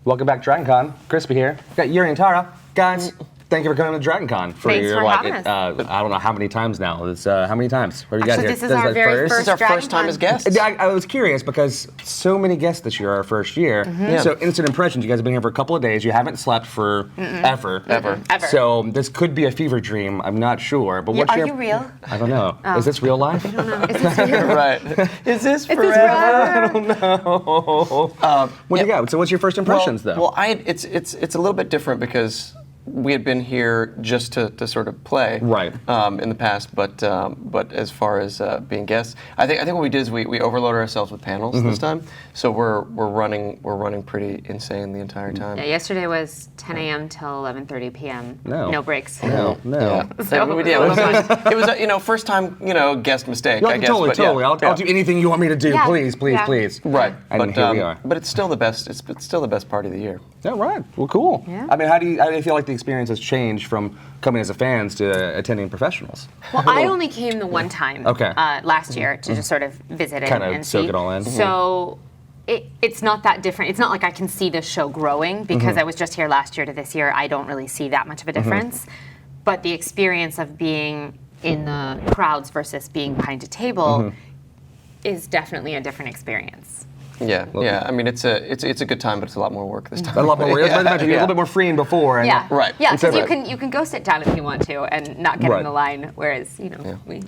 Welcome back to DragonCon. Crispy here. We've got Yuri and Tara. Guys, thank you for coming to DragonCon. Thanks for having us. I don't know how many times now. It's how many times? What do you got here? This is our very first This is our first time as guests. I was curious because so many guests this year, our first year. So instant impressions. You guys have been here for a couple of days. You haven't slept for ever. So this could be a fever dream. I'm not sure. But what's Are your? you real? I don't know. Is this real life? I don't know. Is this real? Right. Is this forever? I don't know. What do you got? So what's your first impressions though? Well, it's a little bit different because we had been here just to sort of play in the past, but as far as being guests, I think what we did is we overloaded ourselves with panels this time, so we're running pretty insane the entire time. Yeah, yesterday was 10 a.m. till 11:30 p.m. No breaks. No. Yeah. So it was a first time guest mistake. I guess. Totally. I'll do anything you want me to do. Yeah. Please. Right. And here we are. But it's still the best. It's still the best party of the year. Yeah, right. Well, cool. Yeah. I mean, how do you feel like the experience has changed from coming as a fans to attending professionals? Well, I only came the one time last year to just sort of visit it and see. Soak it all in. So it's not that different. It's not like I can see the show growing because I was just here last year to this year. I don't really see that much of a difference. But the experience of being in the crowds versus being behind a table is definitely a different experience. Yeah. I mean, it's a good time, but it's a lot more work this time. A lot more. You're a little bit more freeing before. And Right. Yeah, because you can go sit down if you want to and not get in the line. Whereas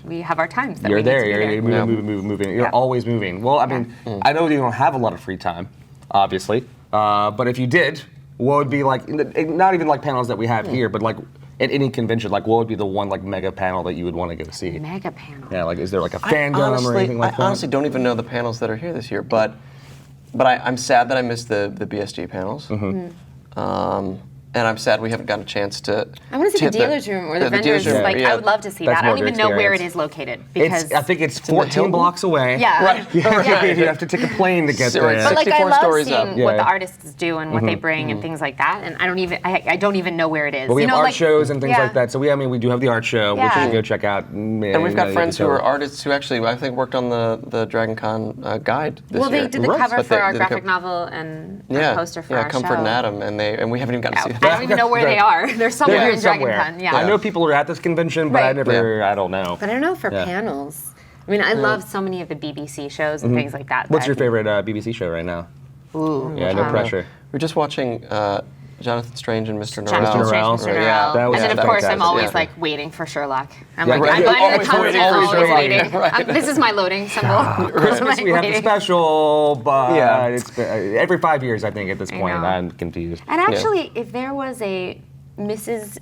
we have our times. That You're we need there. to be You're moving. You're always moving. Well, I mean, I know you don't have a lot of free time, obviously. But if you did, what would be like? Not even like panels that we have here, but like at any convention, like what would be the one like mega panel that you would want to go see? Mega panel. Yeah, like is there like a fandom or anything like that? I honestly don't even know the panels that are here this year, but I'm sad that I missed the BSG panels. And I'm sad we haven't gotten a chance to. I want to see the dealer's room or the vendors. room. I would love to see that. I don't even know where it is located because I think it's 14 blocks away. Yeah. Right. You have to take a plane to get there. But like I 64 love stories seeing up. what the artists do and what they bring and things like that. And I don't even know where it is. But we have art shows and things like that. So we do have the art show, which you can go check out. And we've got friends who are artists who actually I think worked on the DragonCon guide this year. Well, they did the cover for our graphic novel and a poster for our show. Comfort and Adam, and we haven't even gotten to see that. I don't even know where they are. They're somewhere in DragonCon. Yeah. I know people are at this convention, but I don't know. But I don't know for panels. I mean, I love so many of the BBC shows and things like that. What's your favorite BBC show right now? Ooh. Yeah, no pressure. We're just watching Jonathan Strange and Mr. Jonathan Strange, Norrell. Mr. Norrell. And then, of course, I'm always like waiting for Sherlock. I'm in the constant always waiting. This is my loading symbol. Christmas, we have the special, but it's every 5 years, I think, at this point. I'm confused. And actually, if there was a Mrs.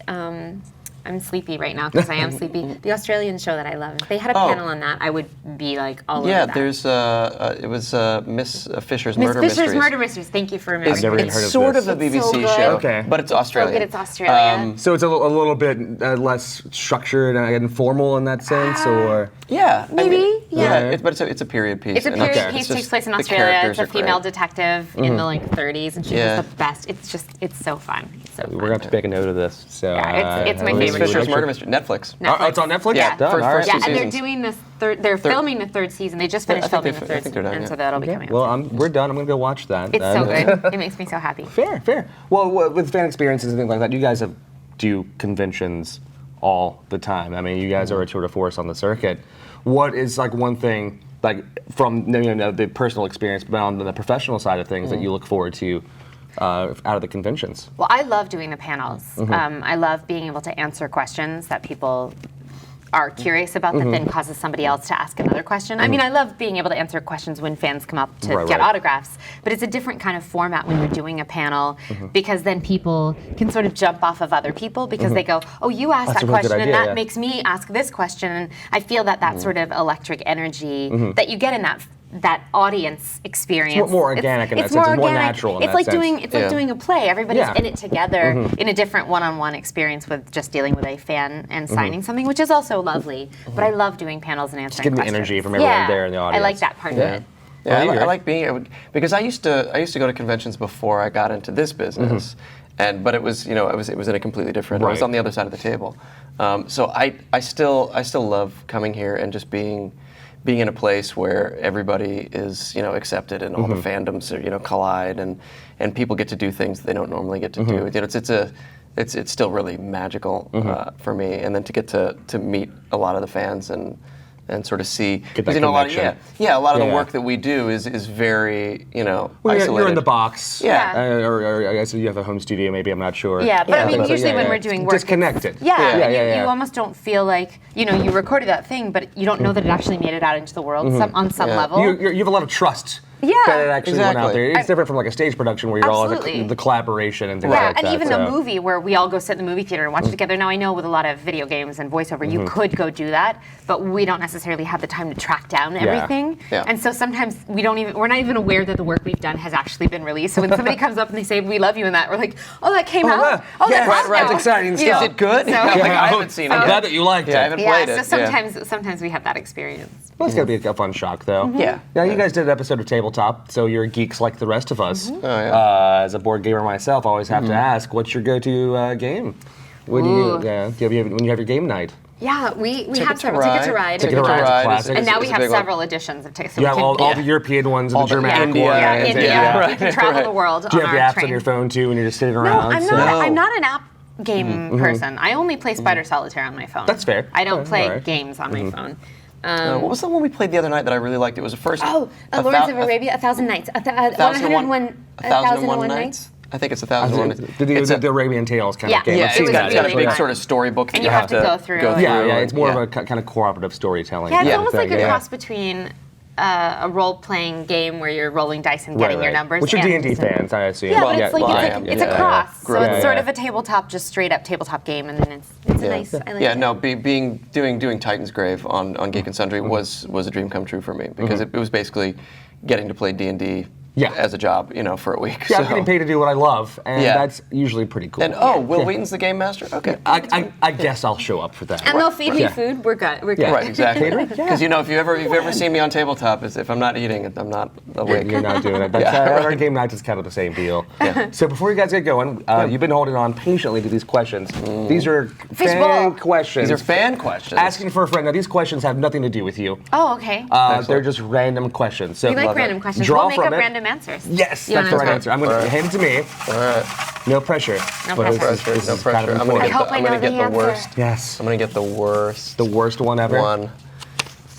I'm sleepy right now because I am sleepy. The Australian show that I love. If they had a panel on that, I would be like all over that. Yeah, it was Miss Fisher's Murder Mysteries. Miss Fisher's Murder Mysteries. Thank you for remembering. I've never even heard of It's sort this. of a BBC show, but it's Australian. So good, it's Australia. So it's a little bit less structured and informal in that sense, or? Yeah, maybe. But it's a period piece. It's a period piece. Takes place in Australia. It's a female detective in the 30s, and she's the best. It's so fun. We're gonna have to make a note of this. So it's my favorite. Fisher's Murder Mystery, Netflix. Oh, it's on Netflix. Yeah, first and they're doing this. They're filming the third season. They just finished filming the third season, and so that'll be coming. Well, we're done. I'm gonna go watch that. It's so good. It makes me so happy. Fair. Well, with fan experiences and things like that, you guys do conventions all the time. I mean, you guys are a tour de force on the circuit. What is like one thing, like from the personal experience, but on the professional side of things, that you look forward to out of the conventions? Well, I love doing the panels. I love being able to answer questions that people are curious about that then causes somebody else to ask another question. I mean, I love being able to answer questions when fans come up to get autographs, but it's a different kind of format when you're doing a panel because then people can sort of jump off of other people because they go, oh, you asked that question and that makes me ask this question. And I feel that sort of electric energy that you get in that audience experience. It's more organic in that sense. It's more natural in that sense. It's like doing a play. Everybody's in it together in a different one-on-one experience with just dealing with a fan and signing something, which is also lovely. But I love doing panels and answering questions. Getting the energy from everyone there in the audience. I like that part of it. Yeah, I like being because I used to go to conventions before I got into this business. but it was it was in a completely different. It was on the other side of the table. So I still love coming here and just being in a place where everybody is accepted and all the fandoms collide and people get to do things they don't normally get to do. It's still really magical for me, and then to get to meet a lot of the fans and sort of see, because a lot of the work that we do is very isolated. You're in the box, or I guess you have a home studio. Maybe I'm not sure. Yeah, but I mean, usually when we're doing work, disconnected. You almost don't feel like you recorded that thing, but you don't know that it actually made it out into the world on some level. You have a lot of trust. That it actually went out there. It's different from like a stage production where you're all the collaboration and things like that. And even the movie where we all go sit in the movie theater and watch it together. Now I know with a lot of video games and voiceover, you could go do that, but we don't necessarily have the time to track down everything. And so sometimes we're not even aware that the work we've done has actually been released. So when somebody comes up and they say, "We love you," in that, we're like, "Oh, that came out. Oh, that's out now." That's exciting. Is it good? So, I haven't seen it. I'm glad that you liked it. I haven't played it. So sometimes we have that experience. Well, it's got to be a fun shock, though. Yeah. Now, you guys did an episode of Tabletop, so you're geeks like the rest of us. As a board gamer myself, I always have to ask, what's your go-to game? When you have your game night? Yeah, we have several. Ticket to Ride. Ticket to Ride is classic. And now we have several editions of Ticket to Ride. You have all the European ones, and the Germanic ones. India. You can travel the world on our train. Do you have apps on your phone, too, when you're just sitting around? I'm not an app game person. I only play Spider Solitaire on my phone. That's fair. I don't play games on my phone. What was the one we played the other night that I really liked? It was the first. Lawrence of Arabia, 1,000 Nights. 1,001 Nights. I think it's 1,001 Nights. The Arabian Tales kind of game. Yeah, it's got a big sort of storybook that you have to go through. It's more of a kind of cooperative storytelling. Yeah, it's almost like a cross between a role-playing game where you're rolling dice and getting your numbers. Which are D&D fans, I assume. Yeah, but it's a cross. So it's sort of a tabletop, just straight-up tabletop game, and then it's nice. I like it. Doing Titan's Grave on Geek and Sundry was a dream come true for me, because it was basically getting to play D&D as a job, for a week. Yeah, I'm getting paid to do what I love, and that's usually pretty cool. And Will Wheaton's the game master? Okay. I guess I'll show up for that. And they'll feed me food. We're good. We're good. Right, exactly. Because if you've ever seen me on Tabletop, if I'm not eating it, I'm not awake. You're not doing it. Our game night is kind of the same deal. Yeah. So before you guys get going, you've been holding on patiently to these questions. These are fan questions. These are fan questions. Asking for a friend. Now, these questions have nothing to do with you. Oh, okay. They're just random questions. So we like random questions. We'll make up random answers. Yes. That's the right answer. I'm going to hand it to me. All right. No pressure. No pressure. I'm going to get the worst. Yes. I'm going to get the worst. The worst one ever.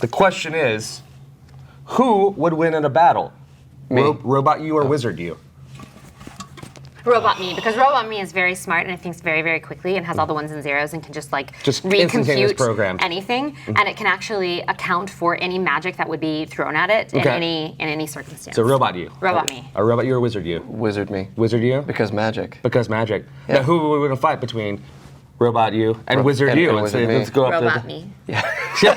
The question is, who would win in a battle? Me. Robot you or wizard you? Robot me, because Robot me is very smart and it thinks very, very quickly and has all the ones and zeros and can just recompute anything, and it can actually account for any magic that would be thrown at it in any circumstance. So robot you. Robot me. A robot you or wizard you? Wizard me. Wizard you? Because magic. Because magic. Yeah. Now who would win a fight between robot you and wizard you? Let's go up Robot me. Yeah. She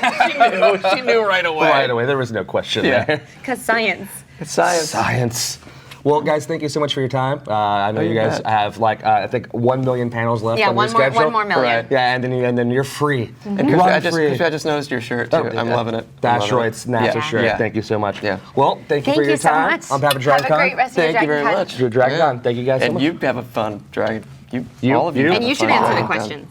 knew right away. Right away. There was no question there. Because science. It's science. Science. Well, guys, thank you so much for your time. I know you guys have I think 1 million panels left on your schedule. Yeah, one more million. Right. Yeah, and then you're free. And I just noticed your shirt too. I'm loving it. That's right, it's NASA shirt. Yeah. Thank you so much. Yeah. Well, thank you for your time. So much. On behalf of DragonCon. Have a great rest of your Thank you very much. DragonCon. Thank you guys so much. And you have a fun Dragon. You all of you. And you should answer the questions.